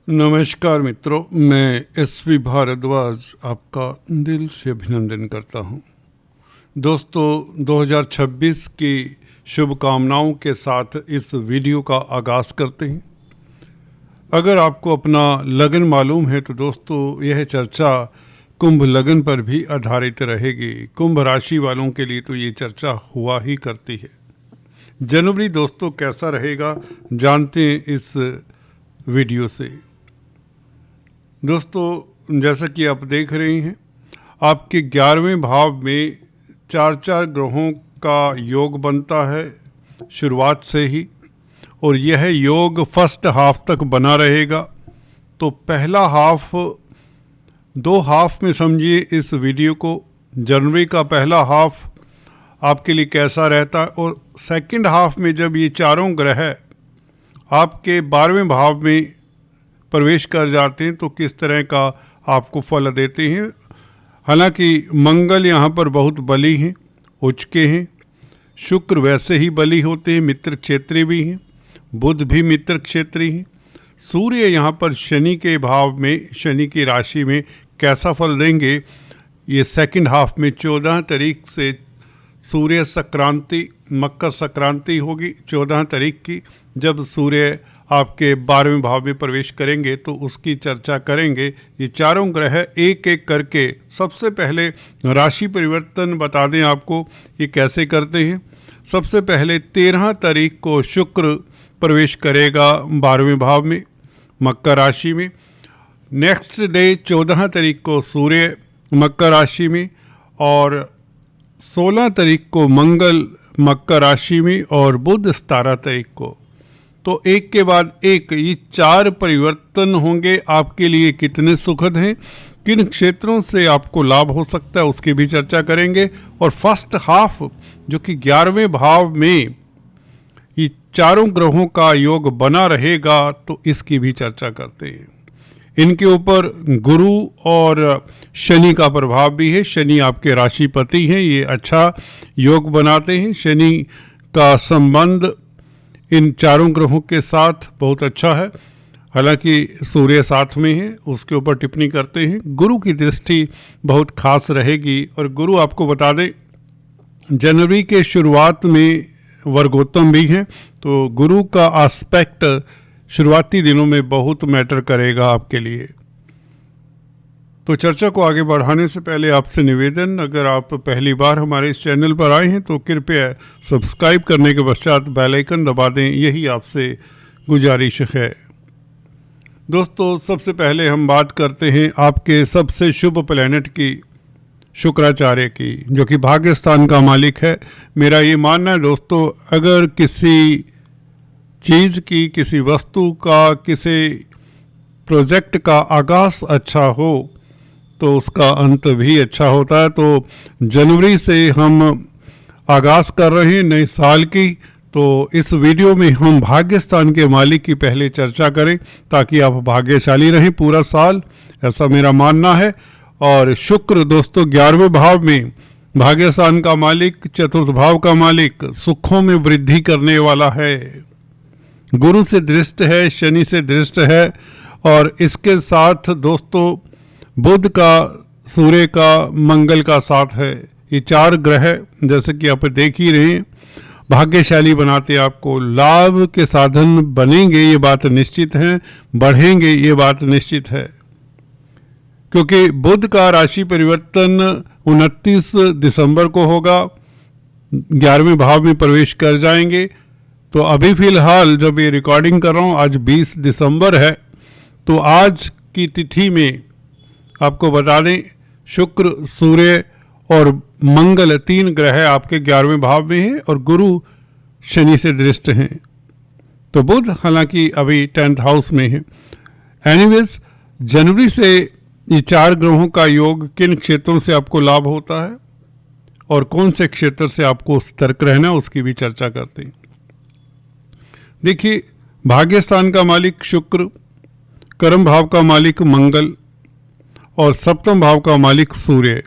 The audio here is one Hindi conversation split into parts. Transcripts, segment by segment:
नमस्कार मित्रों, मैं एसपी भारद्वाज आपका दिल से अभिनंदन करता हूं। दोस्तों, 2026 की शुभकामनाओं के साथ इस वीडियो का आगाज़ करते हैं। अगर आपको अपना लगन मालूम है तो दोस्तों यह चर्चा कुंभ लगन पर भी आधारित रहेगी। कुंभ राशि वालों के लिए तो ये चर्चा हुआ ही करती है। जनवरी दोस्तों कैसा रहेगा जानते हैं इस वीडियो से। दोस्तों, जैसा कि आप देख रहे हैं, आपके 11वें भाव में चार ग्रहों का योग बनता है शुरुआत से ही, और यह योग फर्स्ट हाफ तक बना रहेगा। तो पहला हाफ, 2 हाफ में समझिए इस वीडियो को। जनवरी का पहला हाफ आपके लिए कैसा रहता है, और सेकंड हाफ में जब ये चारों ग्रह आपके 12वें भाव में प्रवेश कर जाते हैं तो किस तरह का आपको फल देते हैं। हालांकि मंगल यहाँ पर बहुत बली हैं, उच्च हैं। शुक्र वैसे ही बली होते हैं, मित्र क्षेत्री भी हैं। बुध भी मित्र क्षेत्री हैं। सूर्य यहाँ पर शनि के भाव में, शनि की राशि में कैसा फल देंगे, ये सेकंड हाफ में 14 तारीख से सूर्य संक्रांति, मकर संक्रांति होगी 14 तारीख की, जब सूर्य आपके 12वें भाव में प्रवेश करेंगे तो उसकी चर्चा करेंगे। ये चारों ग्रह एक एक करके, सबसे पहले राशि परिवर्तन बता दें आपको ये कैसे करते हैं। सबसे पहले 13 तारीख को शुक्र प्रवेश करेगा 12वें भाव में, मकर राशि में। नेक्स्ट डे 14 तारीख को सूर्य मकर राशि में, और 16 तारीख को मंगल मकर राशि में, और बुध 17 तारीख को। तो एक के बाद एक ये 4 परिवर्तन होंगे। आपके लिए कितने सुखद हैं, किन क्षेत्रों से आपको लाभ हो सकता है, उसकी भी चर्चा करेंगे। और फर्स्ट हाफ जो कि 11वें भाव में ये चारों ग्रहों का योग बना रहेगा, तो इसकी भी चर्चा करते हैं। इनके ऊपर गुरु और शनि का प्रभाव भी है। शनि आपके राशिपति हैं, ये अच्छा योग बनाते हैं। शनि का संबंध इन चारों ग्रहों के साथ बहुत अच्छा है। हालांकि सूर्य साथ में है, उसके ऊपर टिप्पणी करते हैं। गुरु की दृष्टि बहुत खास रहेगी। और गुरु आपको बता दें जनवरी के शुरुआत में वर्गोत्तम भी हैं, तो गुरु का एस्पेक्ट शुरुआती दिनों में बहुत मैटर करेगा आपके लिए। तो चर्चा को आगे बढ़ाने से पहले आपसे निवेदन, अगर आप पहली बार हमारे इस चैनल पर आए हैं तो कृपया सब्सक्राइब करने के पश्चात बेल आइकन दबा दें, यही आपसे गुजारिश है। दोस्तों, सबसे पहले हम बात करते हैं आपके सबसे शुभ प्लैनेट की, शुक्राचार्य की, जो कि भाग्य स्थान का मालिक है। मेरा ये मानना है दोस्तों, अगर किसी चीज़ की, किसी वस्तु का, किसी प्रोजेक्ट का आगाज़ अच्छा हो तो उसका अंत भी अच्छा होता है। तो जनवरी से हम आगाज़ कर रहे हैं नए साल की, तो इस वीडियो में हम भाग्य स्थान के मालिक की पहले चर्चा करें ताकि आप भाग्यशाली रहें पूरा साल, ऐसा मेरा मानना है। और शुक्र दोस्तों 11वें भाव में, भाग्य स्थान का मालिक, चतुर्थ भाव का मालिक, सुखों में वृद्धि करने वाला है। गुरु से दृष्ट है, शनि से दृष्ट है, और इसके साथ दोस्तों बुध का, सूर्य का, मंगल का साथ है। ये 4 ग्रह जैसे कि आप देख ही रहे हैं, भाग्यशाली बनाते आपको। लाभ के साधन बनेंगे ये बात निश्चित है, बढ़ेंगे ये बात निश्चित है, क्योंकि बुध का राशि परिवर्तन 29 दिसंबर को होगा, 11वें भाव में प्रवेश कर जाएंगे। तो अभी फ़िलहाल जब ये रिकॉर्डिंग कर रहा हूँ, आज 20 दिसंबर है, तो आज की तिथि में आपको बता दें शुक्र, सूर्य और मंगल 3 ग्रह आपके 11वें भाव में हैं, और गुरु शनि से दृष्ट हैं। तो बुध हालांकि अभी 10th हाउस में है। एनीवेज, जनवरी से ये 4 ग्रहों का योग किन क्षेत्रों से आपको लाभ होता है और कौन से क्षेत्र से आपको सतर्क रहना है, उसकी भी चर्चा करते हैं। देखिए, भाग्य स्थान का मालिक शुक्र, कर्म भाव का मालिक मंगल, और सप्तम भाव का मालिक सूर्य,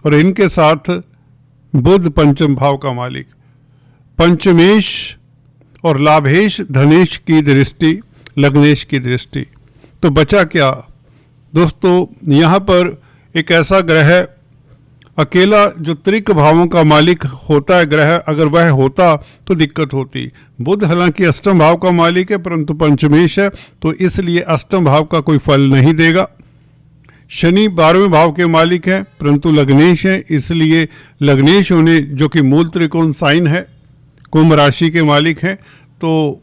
और इनके साथ बुध पंचम भाव का मालिक। पंचमेश और लाभेश धनेश की दृष्टि लग्नेश की दृष्टि। तो बचा क्या दोस्तों, यहाँ पर एक ऐसा ग्रह अकेला जो त्रिक भावों का मालिक होता है ग्रह, अगर वह होता तो दिक्कत होती। बुध हालांकि अष्टम भाव का मालिक है परंतु पंचमेश है, तो इसलिए अष्टम भाव का कोई फल नहीं देगा। शनि 12वें भाव के मालिक है परंतु लग्नेश है, इसलिए लग्नेश होने जो कि मूल त्रिकोण साइन है, कुंभ राशि के मालिक हैं, तो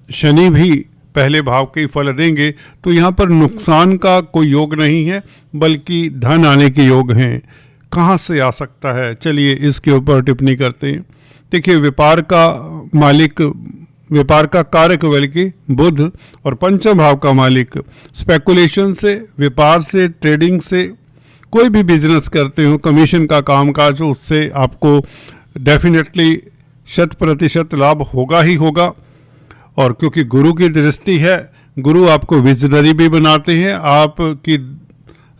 शनि भी पहले भाव के फल देंगे। तो यहाँ पर नुकसान का कोई योग नहीं है बल्कि धन आने के योग हैं। कहाँ से आ सकता है, चलिए इसके ऊपर टिप्पणी करते हैं। देखिए, व्यापार का मालिक, व्यापार का कारक बल्कि बुध और पंचम भाव का मालिक, स्पेकुलेशन से, व्यापार से, ट्रेडिंग से, कोई भी बिजनेस करते हो, कमीशन का कामकाज, उससे आपको डेफिनेटली 100% लाभ होगा ही होगा। और क्योंकि गुरु की दृष्टि है, गुरु आपको विजनरी भी बनाते हैं, आपकी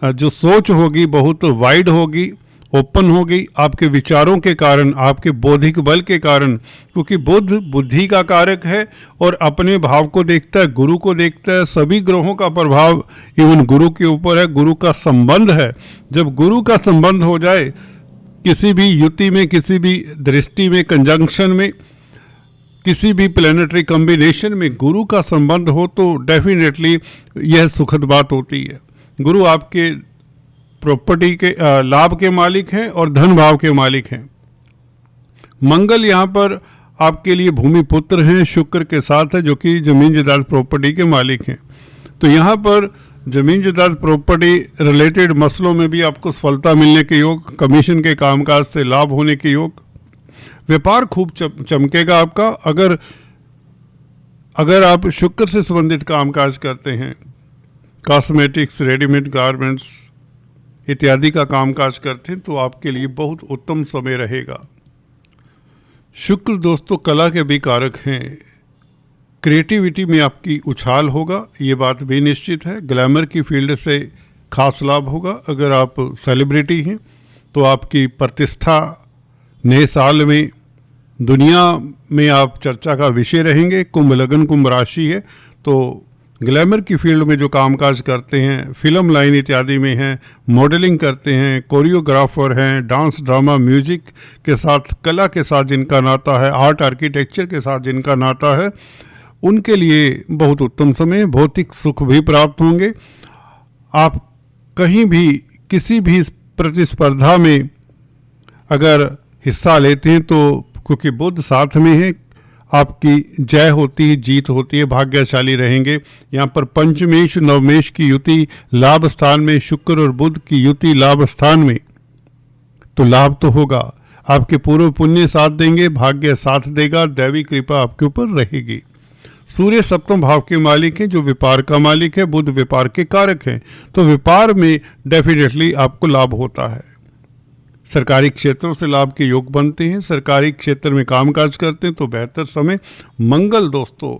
जो सोच होगी बहुत वाइड होगी, ओपन होगी, आपके विचारों के कारण, आपके बौद्धिक बल के कारण, क्योंकि बुध बुद्धि का कारक है और अपने भाव को देखता है, गुरु को देखता है। सभी ग्रहों का प्रभाव इवन गुरु के ऊपर है, गुरु का संबंध है। जब गुरु का संबंध हो जाए किसी भी युति में, किसी भी दृष्टि में, कंजंक्शन में, किसी भी प्लैनेटरी कॉम्बिनेशन में गुरु का संबंध हो तो डेफिनेटली यह सुखद बात होती है। गुरु आपके प्रॉपर्टी के लाभ के मालिक हैं और धन भाव के मालिक हैं। मंगल यहाँ पर आपके लिए भूमि पुत्र हैं, शुक्र के साथ है, जो कि जमीन जायदाद प्रॉपर्टी के मालिक हैं। तो यहाँ पर जमीन जायदाद प्रॉपर्टी रिलेटेड मसलों में भी आपको सफलता मिलने के योग, कमीशन के कामकाज से लाभ होने के योग, व्यापार खूब चमकेगा आपका। अगर आप शुक्र से संबंधित कामकाज करते हैं, कॉस्मेटिक्स, रेडीमेड गारमेंट्स इत्यादि का कामकाज करते हैं, तो आपके लिए बहुत उत्तम समय रहेगा। शुक्र दोस्तों कला के भी कारक हैं, क्रिएटिविटी में आपकी उछाल होगा, ये बात भी निश्चित है। ग्लैमर की फील्ड से खास लाभ होगा। अगर आप सेलिब्रिटी हैं तो आपकी प्रतिष्ठा नए साल में दुनिया में आप चर्चा का विषय रहेंगे। कुंभ लगन, कुंभ राशि है, तो ग्लैमर की फील्ड में जो कामकाज करते हैं, फिल्म लाइन इत्यादि में हैं, मॉडलिंग करते हैं, कोरियोग्राफर हैं, डांस, ड्रामा, म्यूजिक के साथ, कला के साथ जिनका नाता है, आर्ट आर्किटेक्चर के साथ जिनका नाता है, उनके लिए बहुत उत्तम समय। भौतिक सुख भी प्राप्त होंगे। आप कहीं भी किसी भी प्रतिस्पर्धा में अगर हिस्सा लेते हैं तो क्योंकि बुध साथ में है, आपकी जय होती है, जीत होती है, भाग्यशाली रहेंगे। यहाँ पर पंचमेश नवमेश की युति लाभ स्थान में, शुक्र और बुध की युति लाभ स्थान में, तो लाभ तो होगा। आपके पूर्व पुण्य साथ देंगे, भाग्य साथ देगा, दैवी कृपा आपके ऊपर रहेगी। सूर्य सप्तम भाव के मालिक हैं, जो व्यापार का मालिक है, बुध व्यापार के कारक हैं, तो व्यापार में डेफिनेटली आपको लाभ होता है। सरकारी क्षेत्रों से लाभ के योग बनते हैं, सरकारी क्षेत्र में कामकाज करते हैं तो बेहतर समय। मंगल दोस्तों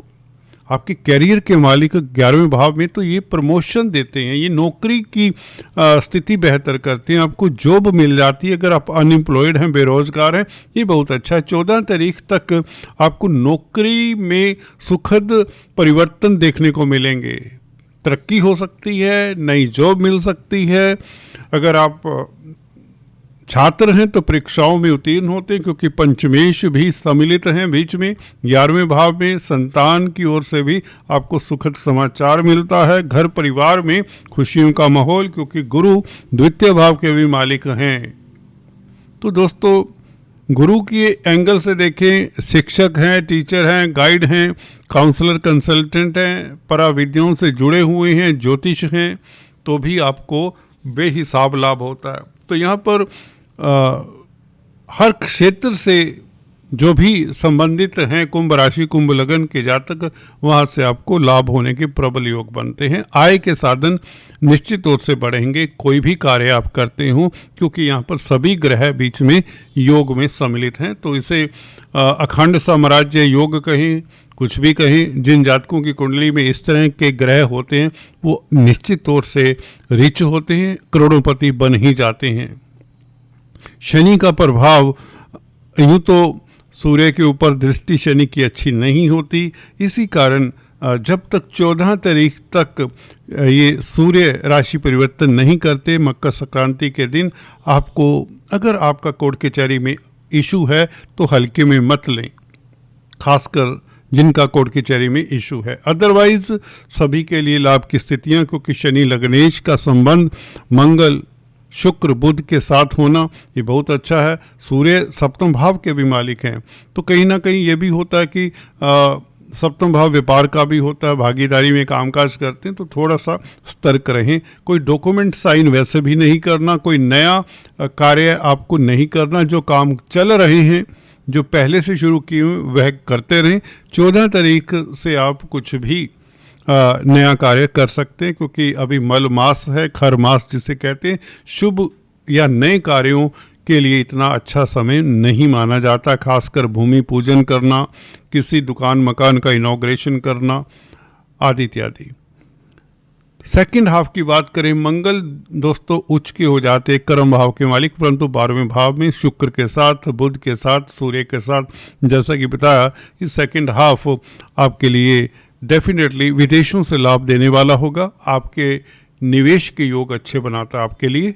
आपके कैरियर के मालिक 11वें भाव में, तो ये प्रमोशन देते हैं, ये नौकरी की स्थिति बेहतर करते हैं, आपको जॉब मिल जाती है। अगर आप अनएम्प्लॉयड हैं, बेरोजगार हैं, ये बहुत अच्छा है। 14 तारीख तक आपको नौकरी में सुखद परिवर्तन देखने को मिलेंगे, तरक्की हो सकती है, नई जॉब मिल सकती है। अगर आप छात्र हैं तो परीक्षाओं में उत्तीर्ण होते हैं, क्योंकि पंचमेश भी सम्मिलित हैं बीच में 11वें भाव में। संतान की ओर से भी आपको सुखद समाचार मिलता है। घर परिवार में खुशियों का माहौल, क्योंकि गुरु द्वितीय भाव के भी मालिक हैं। तो दोस्तों गुरु के एंगल से देखें, शिक्षक हैं, टीचर हैं, गाइड हैं, काउंसलर, कंसल्टेंट हैं, पराविद्याओं से जुड़े हुए हैं, ज्योतिष हैं, तो भी आपको बेहिसाब लाभ होता है। तो यहाँ पर हर क्षेत्र से जो भी संबंधित हैं कुंभ राशि, कुंभ लगन के जातक, वहाँ से आपको लाभ होने के प्रबल योग बनते हैं। आय के साधन निश्चित तौर से बढ़ेंगे, कोई भी कार्य आप करते हो, क्योंकि यहाँ पर सभी ग्रह बीच में योग में सम्मिलित हैं। तो इसे अखंड साम्राज्य योग कहें, कुछ भी कहें, जिन जातकों की कुंडली में इस तरह के ग्रह होते हैं वो निश्चित तौर से रिच होते हैं, करोड़पति बन ही जाते हैं। शनि का प्रभाव, यूँ तो सूर्य के ऊपर दृष्टि शनि की अच्छी नहीं होती, इसी कारण जब तक 14 तारीख तक ये सूर्य राशि परिवर्तन नहीं करते मकर संक्रांति के दिन, आपको अगर आपका कोर्ट कचहरी में इशू है तो हल्के में मत लें, खासकर जिनका कोर्ट कचहरी में इशू है। अदरवाइज सभी के लिए लाभ की स्थितियां, क्योंकि शनि लग्नेश का संबंध मंगल शुक्र बुध के साथ होना ये बहुत अच्छा है। सूर्य सप्तम भाव के भी मालिक हैं, तो कहीं ना कहीं ये भी होता है कि सप्तम भाव व्यापार का भी होता है, भागीदारी में कामकाज करते हैं तो थोड़ा सा सतर्क रहें। कोई डॉक्यूमेंट साइन वैसे भी नहीं करना, कोई नया कार्य आपको नहीं करना, जो काम चल रहे हैं जो पहले से शुरू किए हुए वह करते रहें। 14 तारीख से आप कुछ भी नया कार्य कर सकते हैं, क्योंकि अभी मल मास है, खर मास जिसे कहते हैं, शुभ या नए कार्यों के लिए इतना अच्छा समय नहीं माना जाता। खासकर भूमि पूजन करना, किसी दुकान मकान का इनॉग्रेशन करना आदि इत्यादि। सेकंड हाफ की बात करें, मंगल दोस्तों उच्च के हो जाते कर्म भाव के मालिक, परंतु 12वें भाव में शुक्र के साथ, बुध के साथ, सूर्य के साथ, जैसा कि बताया कि सेकंड हाफ आपके लिए डेफिनेटली विदेशों से लाभ देने वाला होगा। आपके निवेश के योग अच्छे बनाता है आपके लिए।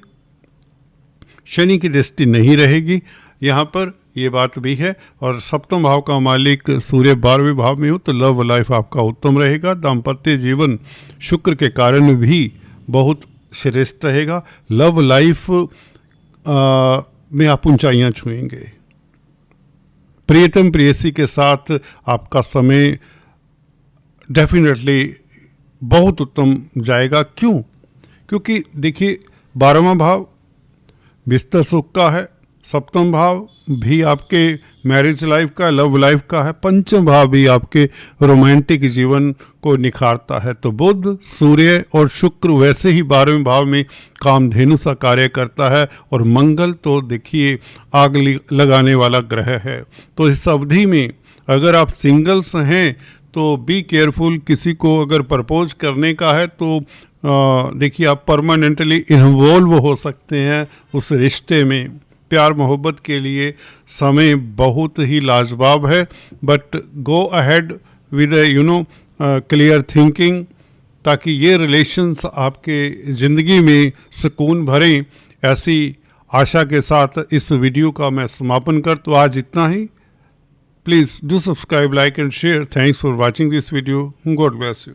शनि की दृष्टि नहीं रहेगी यहाँ पर, ये बात भी है। और सप्तम भाव का मालिक सूर्य 12वें भाव में हो तो लव लाइफ आपका उत्तम रहेगा। दाम्पत्य जीवन शुक्र के कारण भी बहुत श्रेष्ठ रहेगा। लव लाइफ में आप ऊंचाइयाँ छुएंगे। प्रियतम प्रेयसी के साथ आपका समय डेफिनेटली बहुत उत्तम जाएगा। क्यों? क्योंकि देखिए 12वां भाव विस्तर सुख का है, सप्तम भाव भी आपके मैरिज लाइफ का, लव लाइफ का है, पंचम भाव भी आपके रोमांटिक जीवन को निखारता है। तो बुध, सूर्य और शुक्र वैसे ही 12वें भाव में कामधेनु सा कार्य करता है, और मंगल तो देखिए आग लगाने वाला ग्रह है। तो इस अवधि में अगर आप सिंगल्स हैं तो बी केयरफुल। किसी को अगर प्रपोज करने का है तो देखिए आप परमानेंटली इन्वॉल्व हो सकते हैं उस रिश्ते में। प्यार मोहब्बत के लिए समय बहुत ही लाजवाब है, but go ahead with clear thinking, ताकि ये रिलेशंस आपके ज़िंदगी में सुकून भरें। ऐसी आशा के साथ इस वीडियो का मैं समापन कर, तो आज इतना ही। Please do subscribe, like and share. Thanks for watching this video. God bless you.